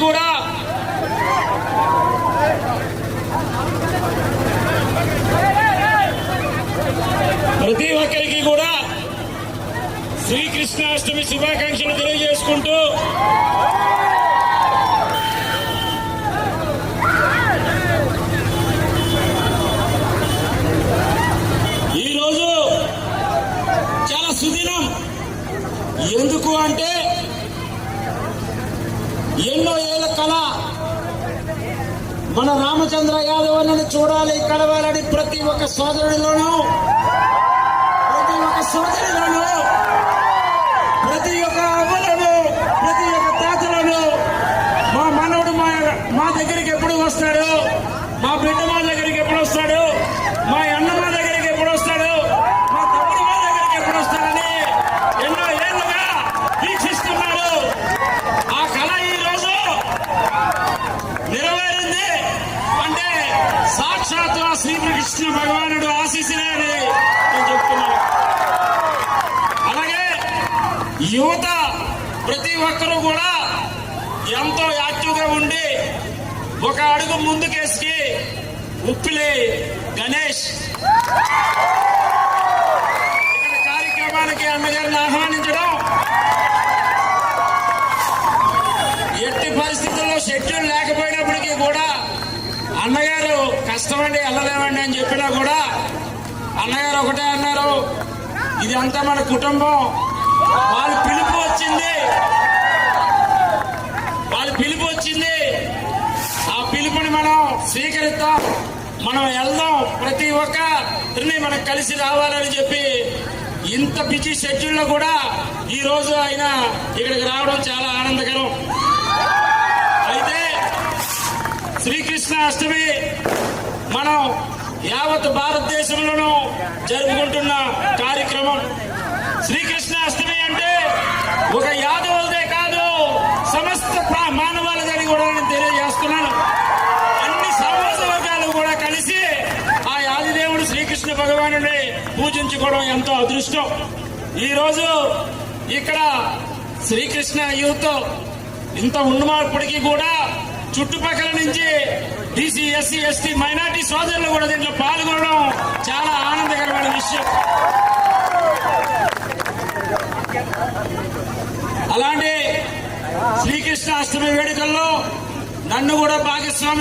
కూడా శ్రీకృష్ణాష్టమి శుభాకాంక్షలు తెలియజేసుకుంటూ ఈరోజు చాలా సుదినం. ఎందుకు అంటే ఎన్నో ఏళ్ల కళ మన రామచంద్ర యాదవ్ అన్నని చూడాలి, కలవాలని ప్రతి ఒక్క సోదరుడిలోనూ, ప్రతి ఒక్క సోదరిలోనూ, ప్రతి ఒక్క అవ్వలను, ప్రతి ఒక్క తాతలను మా మనవుడు మా దగ్గరికి ఎప్పుడు వస్తాడు, మా బిడ్డ మా దగ్గరికి ఎప్పుడు వస్తాడు, మా అన్న మా దగ్గరికి ఎప్పుడు వస్తాడు, మా తమ్ముడు మా దగ్గరికి ఎప్పుడు వస్తాడని ఎన్నో ఏళ్లుగా వీక్షిస్తున్నాడు. ఆ కళ ఈ రోజు నెరవేరింది అంటే సాక్షాత్ ఆ శ్రీకృష్ణ భగవానుడు ఆశీస్సులే అని నేను చెప్తున్నాను. అలాగే యువత ప్రతి ఒక్కరూ కూడా ఎంతో యాక్టివ్గా ఉండి ఒక అడుగు ముందుకేసి ఉప్పిలి గణేష్ ఇక్కడ కార్యక్రమానికి అన్నగారిని ఆహ్వానించడం, ఎట్టి పరిస్థితుల్లో షెడ్యూల్ లేకపోయినప్పటికీ కూడా అన్నగారు కష్టమండి వెళ్ళలేమండి అని చెప్పినా కూడా అన్నగారు ఒకటే అన్నారు, ఇది అంతా మన కుటుంబం, వాళ్ళ పిలుపు వచ్చింది, ఆ పిలుపుని మనం స్వీకరిద్దాం, మనం వెళ్దాం, ప్రతి ఒక్కరిని మనం కలిసి రావాలని చెప్పి ఇంత బిజీ షెడ్యూల్లో కూడా ఈ రోజు ఆయన ఇక్కడికి రావడం చాలా ఆనందకరం. అయితే శ్రీకృష్ణ అష్టమి మనం యావత్ భారతదేశంలోనూ జరుపుకుంటున్న కార్యక్రమం. శ్రీకృష్ణ అష్టమి అంటే ఒక యాదవులదే కాదు, సమస్త మానవాళిదని కూడా నేను తెలియజేస్తున్నాను. అన్ని సమాజ వర్గాలు కూడా కలిసి ఆ ఆదిదేవుడు శ్రీకృష్ణ భగవానుడిని పూజించుకోవడం ఎంతో అదృష్టం. ఈరోజు ఇక్కడ శ్రీకృష్ణ యూత్ ఇంత ఉన్నప్పటికీ కూడా చుట్టుపక్కల నుంచి బీసీ, ఎస్సీ, ఎస్టీ, మైనార్టీ సోదరులు కూడా దీంట్లో పాల్గొనడం చాలా ఆనందకరమైన విషయం. అలాంటి శ్రీకృష్ణ అష్టమి వేడుకల్లో నన్ను కూడా భాగస్వామి